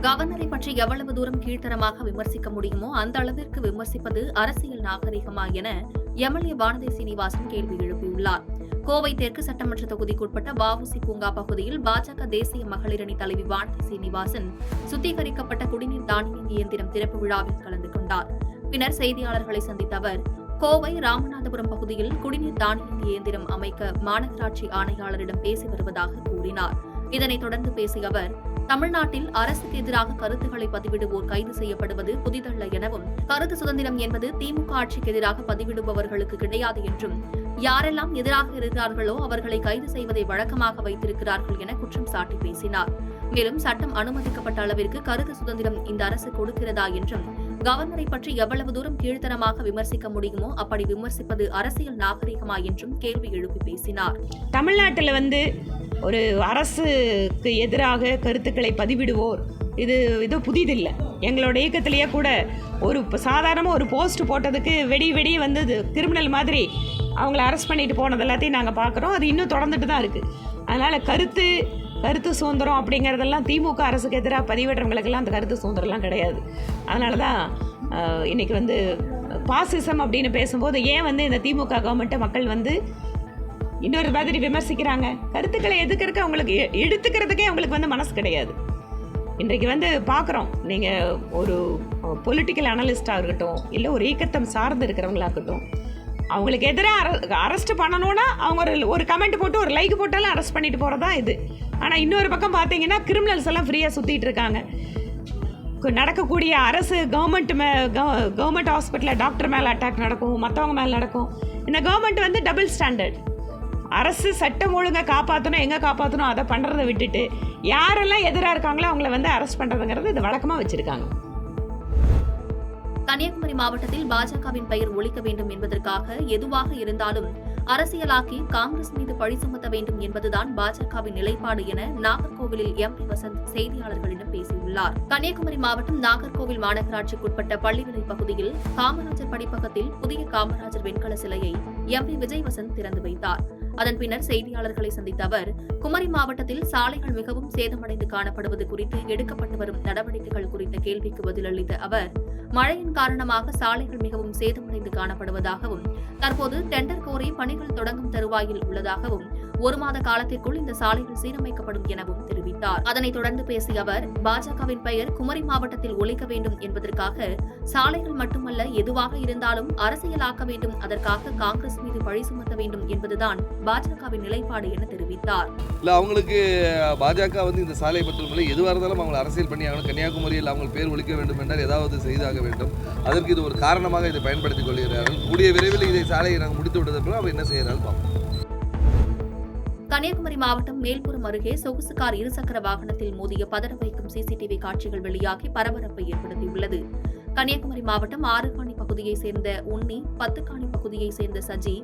கவர்னரை பற்றி எவ்வளவு தூரம் கீழ்த்தரமாக விமர்சிக்க முடியுமோ அந்த அளவிற்கு விமர்சிப்பது அரசியல் நாகரிகமா என எம்எல்ஏ வானதி சீனிவாசன் கேள்வி எழுப்பியுள்ளார். கோவை தெற்கு சட்டமன்ற தொகுதிக்குட்பட்ட வஉசி பூங்கா பகுதியில் பாஜக தேசிய மகளிரணி தலைவி வானதி சீனிவாசன் சுத்திகரிக்கப்பட்ட குடிநீர் தானியங்கி இயந்திரம் திறப்பு விழாவில் கலந்து கொண்டார். பின்னர் செய்தியாளர்களை சந்தித்த அவர், கோவை ராமநாதபுரம் பகுதியில் குடிநீர் தானியங்கி இயந்திரம் அமைக்க மாநகராட்சி ஆணையாளரிடம் பேசி வருவதாக கூறினார். இதனைத் தொடர்ந்து பேசிய அவர், தமிழ்நாட்டில் அரசுக்கு எதிராக கருத்துக்களை பதிவிடுவோர் கைது செய்யப்படுவது புதிதல்ல எனவும், கருத்து சுதந்திரம் என்பது திமுக ஆட்சிக்கு எதிராக பதிவிடுபவர்களுக்கு கிடையாது என்றும், யாரெல்லாம் எதிராக இருக்கிறார்களோ அவர்களை கைது செய்வதை வழக்கமாக வைத்திருக்கிறார்கள் என குற்றம் சாட்டி பேசினார். மேலும் சட்டம் அனுமதிக்கப்பட்ட அளவிற்கு கருத்து சுதந்திரம் இந்த அரசு கொடுக்கிறதா என்றும், கவர்னரை பற்றி எவ்வளவு தூரம் கீழ்த்தரமாக விமர்சிக்க முடியுமோ அப்படி விமர்சிப்பது அரசியல் நாகரிகமா என்றும் கேள்வி எழுப்பி பேசினார். தமிழ்நாட்டில் ஒரு அரசுக்கு எதிராக கருத்துக்களை பதிவிடுவோர் இது புதிதில்லை. எங்களோட இயக்கத்திலேயே கூட சாதாரணமாக ஒரு போஸ்ட் போட்டதுக்கு வெடி வந்தது கிரிமினல் மாதிரி அவங்கள அரெஸ்ட் பண்ணிட்டு போனது எல்லாத்தையும் நாங்கள் பார்க்குறோம். அது இன்னும் தொடர்ந்துட்டு தான் இருக்குது. அதனால் கருத்து சுதந்திரம் அப்படிங்கிறதெல்லாம் திமுக அரசுக்கு எதிராக பதிவிடுறவங்களுக்கெல்லாம் அந்த கருத்து சுதந்திரம்லாம் கிடையாது. அதனால தான் இன்றைக்கி பாசிசம் அப்படின்னு பேசும்போது ஏன் இந்த திமுக கவர்மெண்ட்டை மக்கள் இன்னொரு மாதிரி விமர்சிக்கிறாங்க. கருத்துக்களை எதுக்கிறதுக்கு அவங்களுக்கு எடுத்துக்கிறதுக்கே அவங்களுக்கு மனசு கிடையாது. இன்றைக்கு பார்க்குறோம், நீங்கள் ஒரு பொலிட்டிக்கல் அனலிஸ்டாக இருக்கட்டும், இல்லை ஒரு இயக்கத்தை சார்ந்து இருக்கிறவங்களா இருக்கட்டும், அவங்களுக்கு எதிராக அரெஸ்ட் பண்ணணும்னா அவங்க ஒரு கமெண்ட் போட்டு ஒரு லைக் போட்டாலும் அரெஸ்ட் பண்ணிட்டு போகிறதா இது. ஆனால் இன்னொரு பக்கம் பார்த்தீங்கன்னா கிரிமினல்ஸ் எல்லாம் ஃப்ரீயாக சுற்றிட்டு இருக்காங்க. நடக்கக்கூடிய அரசு கவர்மெண்ட் ஹாஸ்பிட்டலில் டாக்டர் மேலே அட்டாக் நடக்கும், மற்றவங்க மேலே நடக்கும். இந்த கவர்மெண்ட் டபுள் ஸ்டாண்டர்ட். அரசு சட்டம் ஒழுங்கை காப்பாற்றணும், எங்கே காப்பாற்றணும் அதை பண்ணுறதை விட்டுட்டு யாரெல்லாம் எதிராக இருக்காங்களோ அவங்கள அரெஸ்ட் பண்ணுறதுங்கிறது இது வழக்கமாக வச்சுருக்காங்க. கன்னியாகுமரி மாவட்டத்தில் பாஜகவின் பெயர் ஒழிக்க வேண்டும் என்பதற்காக எதுவாக இருந்தாலும் அரசியலாக்கி காங்கிரஸ் மீது பழி சுமத்த வேண்டும் என்பதுதான் பாஜகவின் நிலைப்பாடு என நாகர்கோவிலில் எம்பி வசந்த் செய்தியாளர்களிடம் பேசியுள்ளார். கன்னியாகுமரி மாவட்டம் நாகர்கோவில் மாநகராட்சிக்குட்பட்ட பள்ளிவிலை பகுதியில் காமராஜர் படிப்பகத்தில் புதிய காமராஜர் வெண்கல சிலையை எம்பி விஜய் வசந்த் திறந்து வைத்தார். அதன் பின்னர் செய்தியாளர்களை சந்தித்த அவர், குமரி மாவட்டத்தில் சாலைகள் மிகவும் சேதமடைந்து காணப்படுவது குறித்து எடுக்கப்பட்டு வரும் நடவடிக்கைகள் குறித்த கேள்விக்கு பதிலளித்த அவர், மழையின் காரணமாக சாலைகள் மிகவும் சேதமடைந்து காணப்படுவதாகவும், தற்போது டெண்டர் கோரி பணிகள் தொடங்கும் தருவாயில் உள்ளதாகவும், 1 மாத காலத்திற்குள் இந்த சாலைகள் சீரமைக்கப்படும் எனவும் தெரிவித்தார். அதனைத் தொடர்ந்து பேசிய அவர், பாஜகவின் பெயர் குமரி மாவட்டத்தில் ஒழிக்க வேண்டும் என்பதற்காக சாலைகள் மட்டுமல்ல எதுவாக இருந்தாலும் அரசியலாக்க வேண்டும், அதற்காக காங்கிரஸ் மீது பழி சுமத்த வேண்டும் என்பதுதான் பாஜகவின் நிலைப்பாடு என தெரிவித்தார். அவங்களுக்கு பாஜக இந்த சாலை மட்டுமல்ல எதுவாக இருந்தாலும் அவங்க அரசியல் பண்ணி ஆகணும். கன்னியாகுமரியில் அவங்க பேர் ஒழிக்க வேண்டும் என்றால் ஏதாவது செய்தாக வேண்டும். அதற்கு இது ஒரு காரணமாக இதை பயன்படுத்திக் கொள்கிறார்கள். கூடிய விரைவில் இதை சாலையை நாங்கள் முடித்து விட்டதற்கு அவர் என்ன செய்கிறார்கள் பார்ப்போம். கன்னியாகுமரி மாவட்டம் மேல்புறம் அருகே சொகுசு கார் இருசக்கர வாகனத்தில் மோதிய பதற வைக்கும் சிசிடிவி காட்சிகள் வெளியாகி பரபரப்பை ஏற்படுத்தியுள்ளது. கன்னியாகுமரி மாவட்டம் ஆறுகாணி பகுதியைச் சேர்ந்த உன்னி, பத்துக்காணி பகுதியைச் சேர்ந்த சஜி,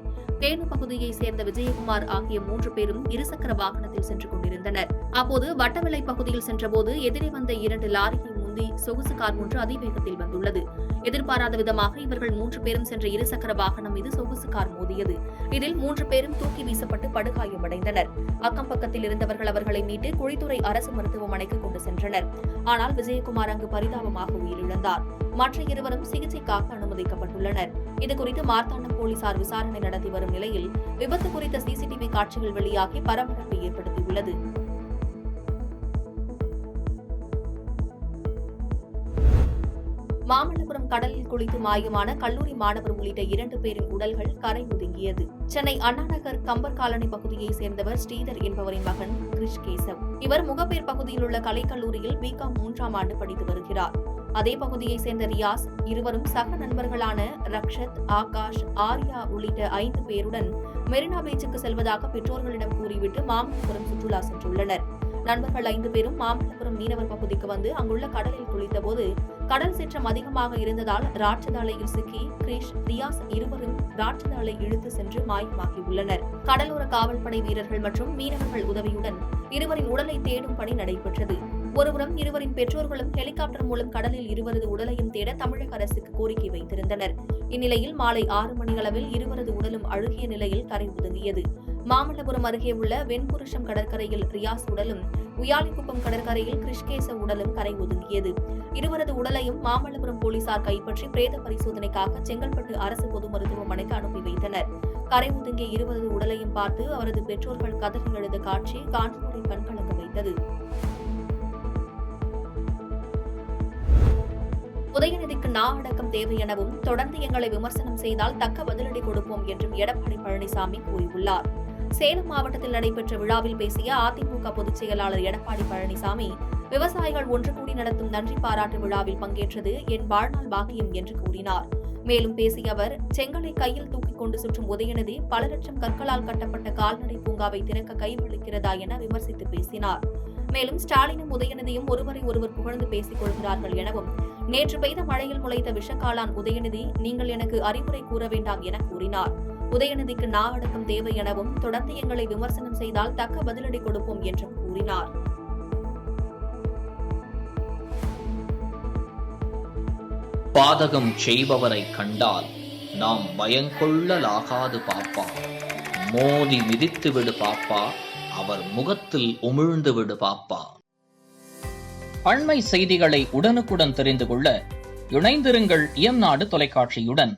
தேனு பகுதியைச் சேர்ந்த விஜயகுமார் ஆகிய 3 பேரும் இருசக்கர வாகனத்தில் சென்று கொண்டிருந்தனர். அப்போது வட்டவிளை பகுதியில் சென்றபோது எதிரே வந்த 2 லாரியை முந்தி சொகுசு கார் ஒன்று அதிவேகத்தில் வந்துள்ளது. எதிர்பாராத விதமாக இவர்கள் 3 பேரும் சென்ற இருசக்கர வாகனம் மீது சொகுசு கார் மோதியது. இதில் 3 பேரும் தூக்கி வீசப்பட்டு படுகாயமடைந்தனர். அக்கம் பக்கத்தில் இருந்தவர்கள் அவர்களை மீட்டு குழித்துறை அரசு மருத்துவமனைக்கு கொண்டு சென்றனர். ஆனால் விஜயகுமார் அங்கு பரிதாபமாக உயிரிழந்தார். மற்ற 2 சிகிச்சைக்காக அனுமதிக்கப்பட்டுள்ளனர். இதுகுறித்து மார்த்தாண்டம் போலீசார் விசாரணை நடத்தி வரும் நிலையில் விபத்து குறித்த சிசிடிவி காட்சிகள் வெளியாகி பரபரப்பை ஏற்படுத்தியுள்ளது. மாமல்லபுரம் கடலில் குளித்து மாயமான கல்லூரி மாணவர் உள்ளிட்ட 2 பேரின் உடல்கள் கரை ஒதுங்கியது. சென்னை அண்ணாநகர் கம்பர் காலனி பகுதியைச் சேர்ந்தவர் ஸ்ரீதர் என்பவரின் மகன் கிரிஷ் கேசவ். இவர் முகப்பேர் பகுதியில் உள்ள கலைக்கல்லூரியில் பிகாம் 3ஆம் ஆண்டு படித்து வருகிறார். அதே பகுதியைச் சேர்ந்த ரியாஸ், இருவரும் சக நண்பர்களான ரக்ஷத், ஆகாஷ், ஆர்யா உள்ளிட்ட 5 பேருடன் மெரினா பீச்சுக்கு செல்வதாக பெற்றோர்களிடம் கூறிவிட்டு மாமல்லபுரம் சுற்றுலா சென்றுள்ளனர். நண்பர்கள் 5 பேரும் மாமல்லபுரம் மீனவர் பகுதிக்கு வந்து அங்குள்ள கடலில் குளித்தபோது கடல் சீற்றம் அதிகமாக இருந்ததால் ராட்சத அலையில் சிக்கி கிரிஷ், ரியாஸ் இருவரும் ராட்சத அலை இழுத்து சென்று மாயமாகியுள்ளனர். கடலோர காவல்படை வீரர்கள் மற்றும் மீனவர்கள் உதவியுடன் இருவரின் உடலை தேடும் பணி நடைபெற்றது. ஒருபுறம் இருவரின் பெற்றோர்களும் ஹெலிகாப்டர் மூலம் கடலில் இருவரது உடலையும் தேட தமிழக அரசுக்கு கோரிக்கை வைத்திருந்தனர். இந்நிலையில் மாலை 6 மணி அளவில் இருவரது உடலும் அழுகிய நிலையில் கரை ஒதுங்கியது. மாமல்லபுரம் அருகே உள்ள வெண்புருஷம் கடற்கரையில் ரியாஸ் உடலும், உயாலிக்குப்பம் கடற்கரையில் கிருஷ்கேச உடலும் கரை ஒதுங்கியது. இருவரது உடலையும் மாமல்லபுரம் போலீசார் கைப்பற்றி பிரேத பரிசோதனைக்காக செங்கல்பட்டு அரசு பொது மருத்துவமனைக்கு அனுப்பி வைத்தனர். கரை ஒதுங்கிய இருவரது உடலையும் பார்த்து அவரது பெற்றோர்கள் கதறி எழுத காட்சி காண்போரை கண்கலங்க வைத்தது. உதயநிதிக்கு அடக்கம் தேவை எனவும், தொடர்ந்து எங்களை விமர்சனம் செய்தால் தக்க பதிலடி கொடுப்போம் என்றும் எடப்பாடி பழனிசாமி கூறியுள்ளார். சேலம் மாவட்டத்தில் நடைபெற்ற விழாவில் பேசிய அதிமுக பொதுச் செயலாளர் எடப்பாடி பழனிசாமி, விவசாயிகள் ஒன்று கூடி நடத்தும் நன்றி பாராட்டு விழாவில் பங்கேற்றது என் வாழ்நாள் பாக்கியம் என்று கூறினார். மேலும் பேசிய அவர், செங்கலை கையில் தூக்கிக் கொண்டு சுற்றும் உதயநிதி பல லட்சம் கற்களால் கட்டப்பட்ட கால்நடை பூங்காவை திறக்க கைவலிக்கிறதா என விமர்சித்து பேசினார். மேலும் ஸ்டாலினும் உதயநிதியும் ஒருவரை ஒருவர் புகழ்ந்து பேசிக் கொள்கிறார்கள் எனவும், நேற்று பெய்த மழையில் முளைத்த விஷக்காளான் உதயநிதி, நீங்கள் எனக்கு அறிவுரை கூற வேண்டாம் என கூறினார். உதயநிதிக்கு அடக்கம் தேவை எனவும், தொடர்ந்து எங்களை விமர்சனம் செய்தால் தக்க பதிலடி கொடுப்போம் என்றும் கூறினார். பாதகம் செய்பவரை கண்டால் நாம் பயங்கொள்ளலாகாது பாப்பா, மோதி மிதித்து விடு பாப்பா, அவர் முகத்தில் உமிழ்ந்து விடு பாப்பா. அண்மை செய்திகளை உடனுக்குடன் தெரிந்து கொள்ள இணைந்திருங்கள் இயம்நாடு தொலைக்காட்சியுடன்.